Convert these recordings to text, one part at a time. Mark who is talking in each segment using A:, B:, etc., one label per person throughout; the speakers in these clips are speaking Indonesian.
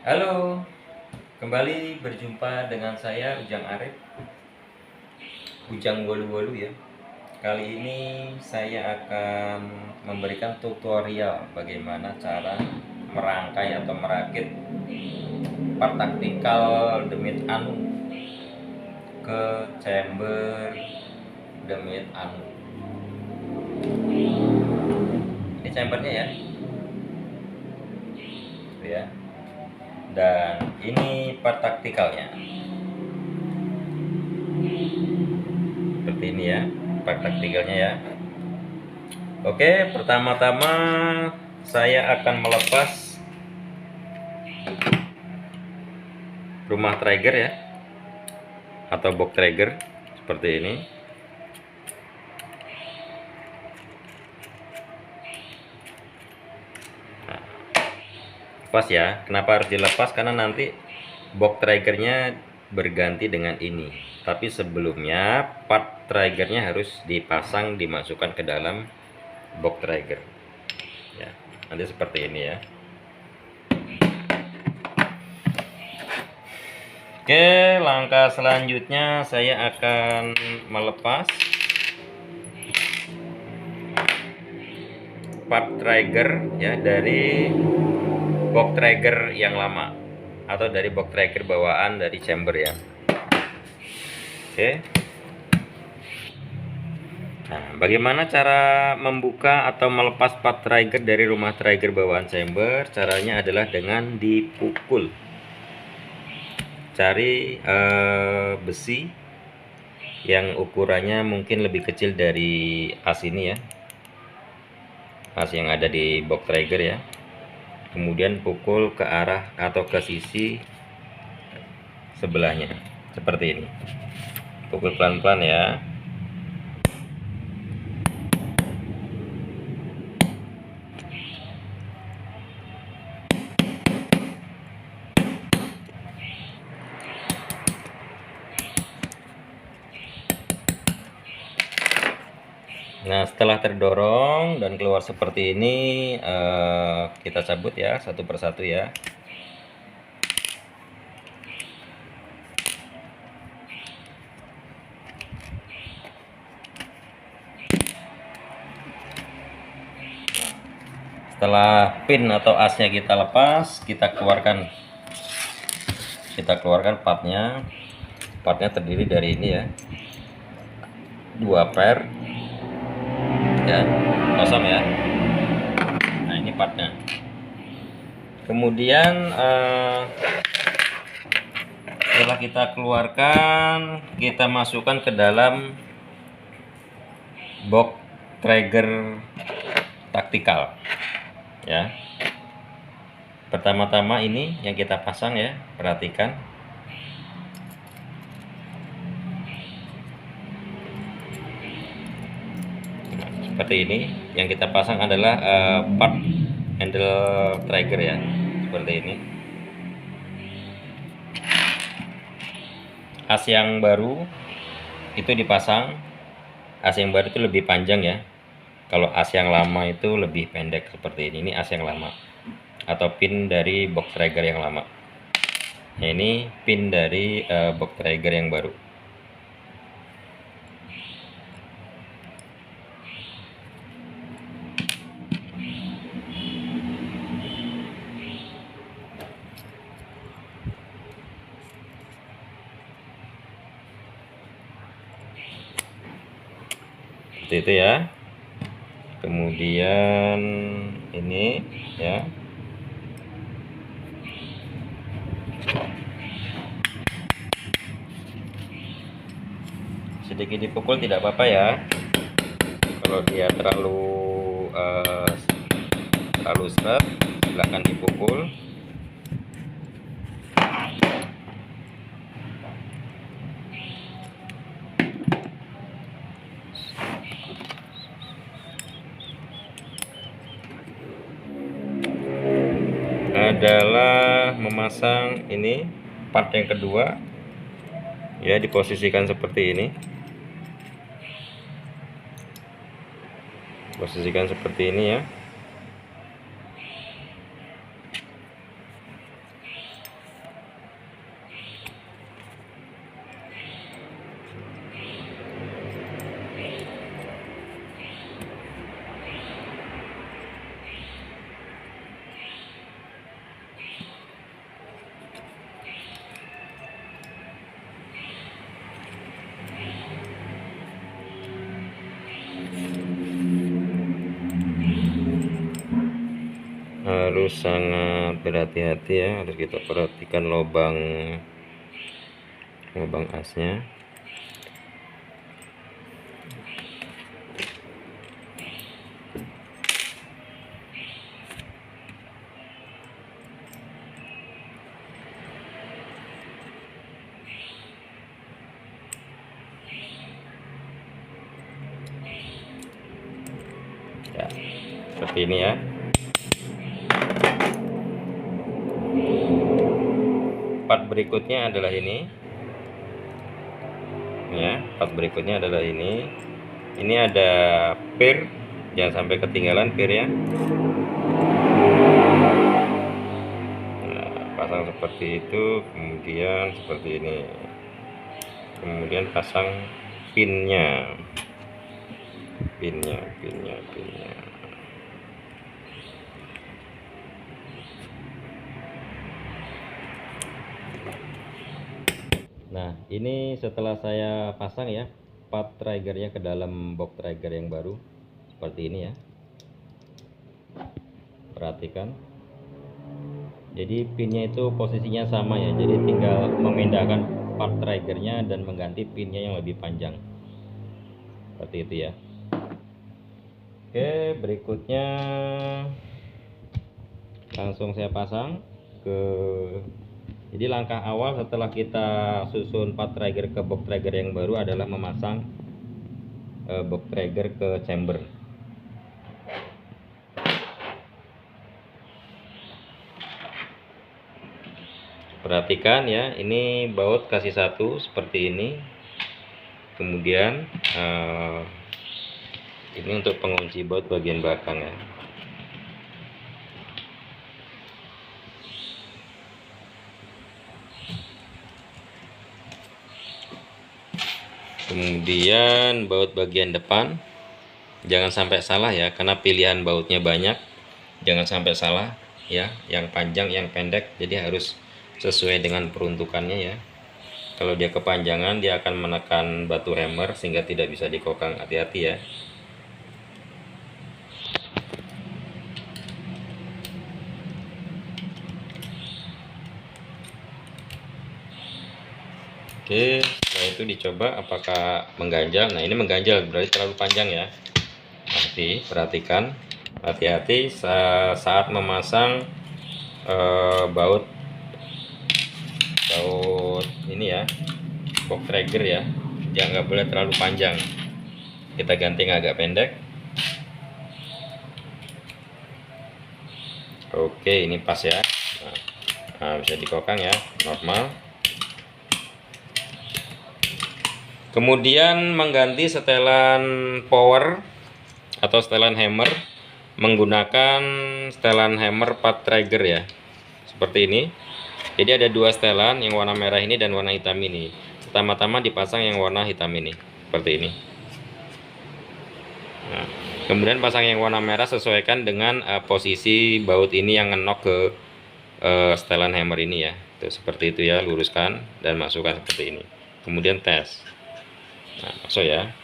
A: Halo, kembali berjumpa dengan saya Ujang Arif, Ujang Wolu-Wolu ya. Kali ini saya akan memberikan tutorial bagaimana cara merangkai atau merakit part taktikal demit anu ke chamber demit anu. Ini chambernya ya, gitu ya. Dan ini part taktikalnya. Seperti ini ya, part taktikalnya ya. Oke, pertama-tama saya akan melepas rumah trigger ya, atau box trigger seperti ini. Nah, lepas ya. Kenapa harus dilepas? Karena nanti box triggernya berganti dengan ini. Tapi sebelumnya part triggernya harus dipasang, dimasukkan ke dalam box trigger ya. Nanti seperti ini ya. Oke, langkah selanjutnya saya akan melepas part trigger ya dari box trigger yang lama atau dari box trigger bawaan dari chamber ya. Oke. Nah, bagaimana cara membuka atau melepas part trigger dari rumah trigger bawaan chamber? Caranya adalah dengan dipukul. Cari besi yang ukurannya mungkin lebih kecil dari as ini ya, as yang ada di box trigger ya. Kemudian pukul ke arah atau ke sisi sebelahnya seperti ini. Pukul pelan-pelan ya. Nah, setelah terdorong dan keluar seperti ini, kita cabut ya satu persatu ya. Setelah pin atau asnya kita lepas, kita keluarkan partnya. Partnya terdiri dari ini ya, 2 pair ya, kosong ya. Nah, ini partnya. Kemudian setelah kita keluarkan, kita masukkan ke dalam box trigger taktikal ya. Pertama-tama ini yang kita pasang ya, perhatikan. Seperti ini, yang kita pasang adalah part handle trigger ya, seperti ini. As yang baru itu dipasang, as yang baru itu lebih panjang ya. Kalau as yang lama itu lebih pendek seperti ini. Ini as yang lama atau pin dari box trigger yang lama. Nah, ini pin dari box trigger yang baru. Seperti itu ya. Kemudian ini ya, sedikit dipukul tidak apa-apa ya. Kalau dia terlalu seret, silahkan dipukul. Adalah memasang ini part yang kedua ya, diposisikan seperti ini. Posisikan seperti ini ya. harus sangat berhati-hati ya, harus kita perhatikan lubang asnya. Ya, seperti ini ya. Part berikutnya adalah ini ya, part berikutnya adalah ini ada pir, jangan sampai ketinggalan pir ya. Nah, pasang seperti itu, kemudian seperti ini, kemudian pasang pinnya. Nah, ini setelah saya pasang ya part triggernya ke dalam box trigger yang baru seperti ini ya. Perhatikan, jadi pinnya itu posisinya sama ya, jadi tinggal memindahkan part triggernya dan mengganti pinnya yang lebih panjang seperti itu ya. Oke, berikutnya langsung saya pasang ke. Jadi langkah awal setelah kita susun part trigger ke box trigger yang baru adalah memasang box trigger ke chamber. Perhatikan ya, ini baut kasih satu seperti ini. Kemudian ini untuk pengunci baut bagian belakang ya. Kemudian baut bagian depan jangan sampai salah ya, karena pilihan bautnya banyak. Jangan sampai salah ya, yang panjang yang pendek, jadi harus sesuai dengan peruntukannya ya. Kalau dia kepanjangan dia akan menekan batu hammer sehingga tidak bisa dikokang. Hati-hati ya. Oke, setelah itu dicoba apakah mengganjal. Nah, ini mengganjal berarti terlalu panjang ya. Nanti perhatikan, hati-hati saat memasang baut ini ya, box trigger ya, dia nggak boleh terlalu panjang. Kita ganti yang agak pendek. Oke, ini pas ya. Nah, bisa dikokang ya, normal. Kemudian mengganti setelan power atau setelan hammer menggunakan setelan hammer part trigger ya, seperti ini. Jadi ada dua setelan, yang warna merah ini dan warna hitam ini. Pertama-tama dipasang yang warna hitam ini seperti ini. Nah, kemudian pasang yang warna merah, sesuaikan dengan posisi baut ini yang ngenok ke setelan hammer ini ya. Tuh, seperti itu ya, luruskan dan masukkan seperti ini. Kemudian tes. Nah, masuk ya.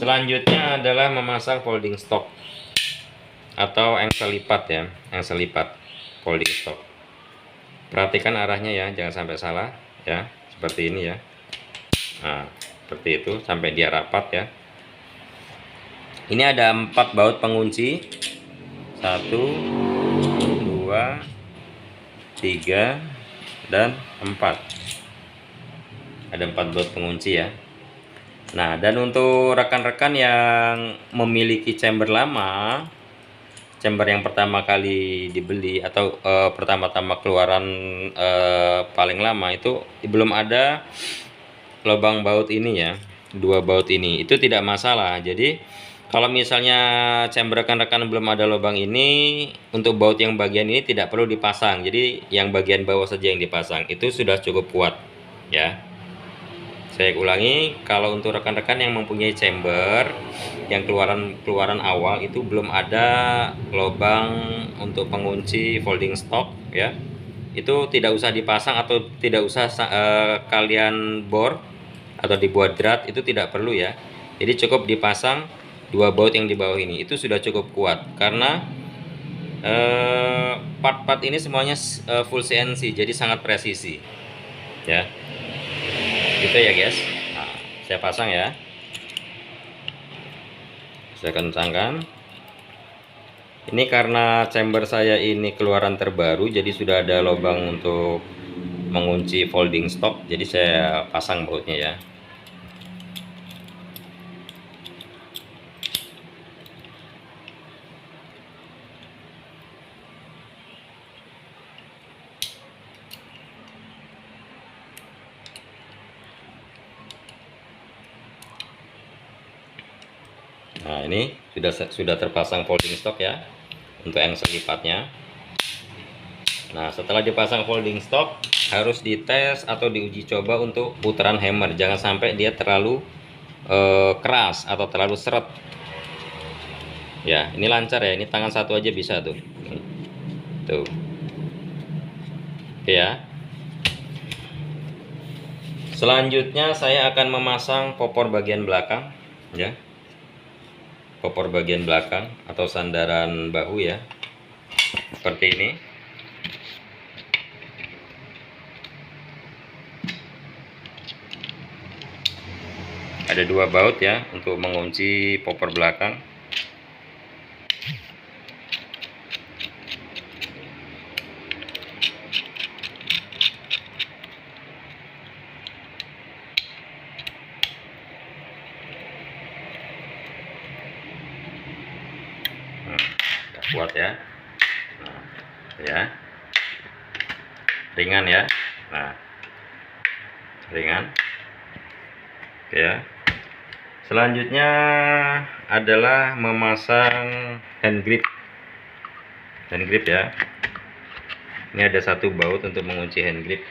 A: Selanjutnya adalah memasang folding stock atau engsel lipat ya, engsel lipat folding stock. Perhatikan arahnya ya, jangan sampai salah ya, seperti ini ya. Nah, seperti itu sampai dia rapat ya. Ini ada 4 baut pengunci, 1, 2, 3, dan 4. Ada 4 baut pengunci ya. Nah, dan untuk rekan-rekan yang memiliki chamber lama, chamber yang pertama kali dibeli atau pertama-tama keluaran paling lama itu belum ada lubang baut ini ya, 2 baut ini, itu tidak masalah. Jadi kalau misalnya chamber rekan-rekan belum ada lubang ini, untuk baut yang bagian ini tidak perlu dipasang. Jadi yang bagian bawah saja yang dipasang, itu sudah cukup kuat ya. Saya ulangi, kalau untuk rekan-rekan yang mempunyai chamber yang keluaran awal itu belum ada lubang untuk pengunci folding stock ya, itu tidak usah dipasang atau tidak usah kalian bor atau dibuat drat, itu tidak perlu ya. Jadi cukup dipasang 2 baut yang di bawah ini, itu sudah cukup kuat, karena Part-part ini semuanya full CNC, jadi sangat presisi ya, gitu ya guys. Nah, saya pasang ya, saya kencangkan. Ini karena chamber saya ini keluaran terbaru, jadi sudah ada lubang untuk mengunci folding stock, jadi saya pasang bautnya ya. Nah, ini sudah terpasang folding stock ya untuk engsel lipatnya. Nah, setelah dipasang folding stock harus dites atau diuji coba untuk putaran hammer, jangan sampai dia terlalu keras atau terlalu seret. Ya, ini lancar ya, ini tangan satu aja bisa tuh. Tuh. Oke ya. Selanjutnya saya akan memasang popor bagian belakang ya. Popor bagian belakang atau sandaran bahu ya, seperti ini. Ada dua baut ya untuk mengunci popor belakang. Kuat ya. Nah, ya, ringan ya. Nah, ringan. Oke ya. Selanjutnya adalah memasang hand grip. Hand grip ya. Ini ada satu baut untuk mengunci hand grip.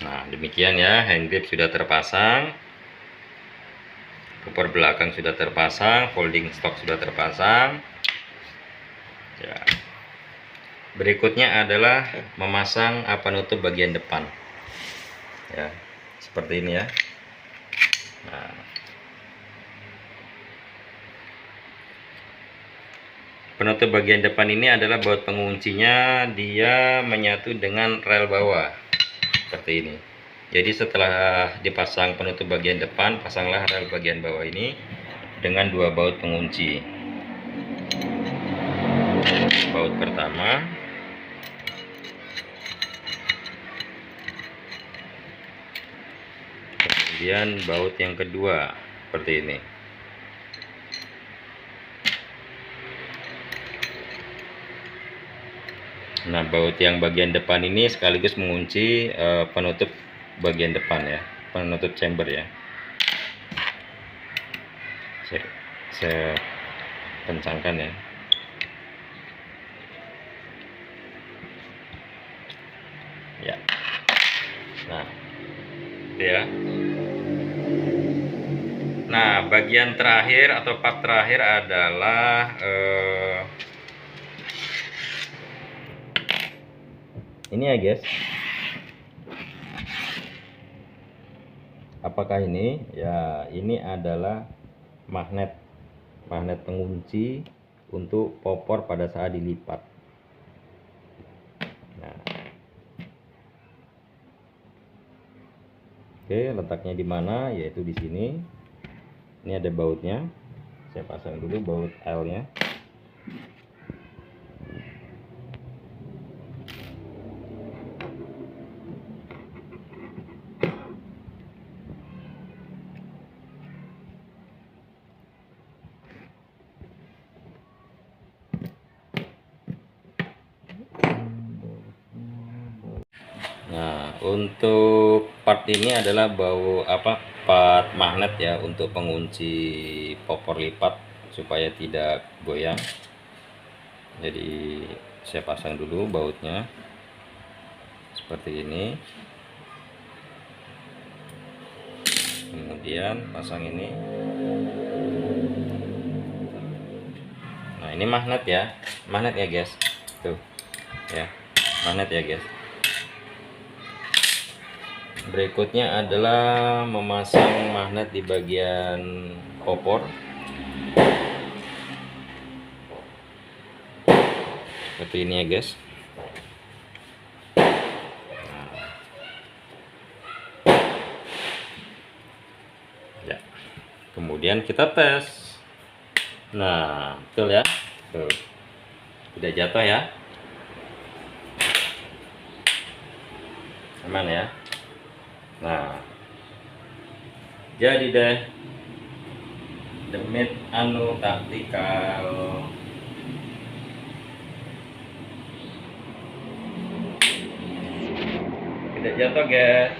A: Nah, demikian ya, hand grip sudah terpasang, popor belakang sudah terpasang, folding stock sudah terpasang ya. Berikutnya adalah memasang penutup bagian depan ya, seperti ini ya. Nah, penutup bagian depan ini adalah baut penguncinya, dia menyatu dengan rel bawah seperti ini. Jadi setelah dipasang penutup bagian depan, pasanglah rel bagian bawah ini dengan dua baut pengunci. Baut pertama, kemudian baut yang kedua seperti ini. Nah, baut yang bagian depan ini sekaligus mengunci penutup bagian depan ya, penutup chamber ya. Saya kencangkan ya. Ya. Nah, itu ya. Nah, bagian terakhir atau part terakhir adalah ini ya guys. Apakah ini? Ya, ini adalah magnet pengunci untuk popor pada saat dilipat. Nah, oke, letaknya di mana? Yaitu di sini. Ini ada bautnya. Saya pasang dulu baut L-nya. Nah, untuk part ini adalah part magnet ya untuk pengunci popor lipat supaya tidak goyang. Jadi saya pasang dulu bautnya seperti ini. Kemudian pasang ini. ini magnet ya, guys. Tuh ya, magnet ya guys. Berikutnya adalah memasang magnet di bagian kopor. Seperti ini ya guys. Ya. Kemudian kita tes. Nah, betul ya. Tuh. Tidak jatuh ya. Aman ya. Nah, jadi deh Demit Anu taktikal. Tidak jatuh guys,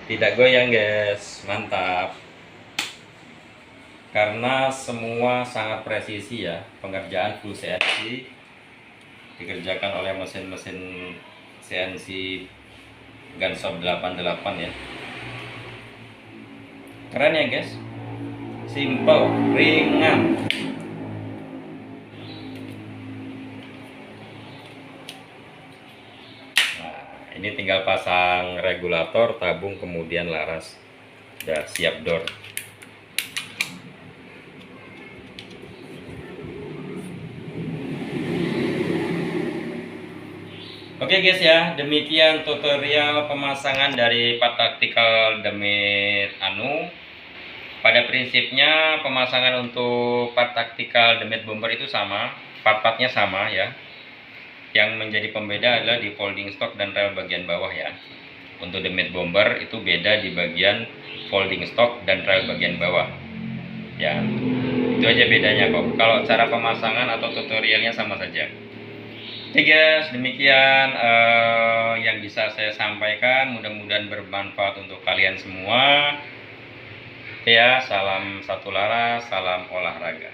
A: tidak goyang guys, mantap. Karena semua sangat presisi ya, pengerjaan full CNC dikerjakan oleh mesin-mesin CNC Gunshop 88 ya. Keren ya guys, simple, ringan. Nah, ini tinggal pasang regulator, tabung, kemudian laras. Udah siap door. Oke guys ya, demikian tutorial pemasangan dari part taktikal Demit Anu. Pada prinsipnya pemasangan untuk part taktikal Demit Bomber itu sama, part-partnya sama ya. Yang menjadi pembeda adalah di folding stock dan rel bagian bawah ya. Untuk Demit Bomber itu beda di bagian folding stock dan rel bagian bawah ya. Itu aja bedanya kok. Kalau cara pemasangan atau tutorialnya sama saja. Oke guys, demikian yang bisa saya sampaikan. Mudah-mudahan bermanfaat untuk kalian semua. Ya, salam satu laras, salam olahraga.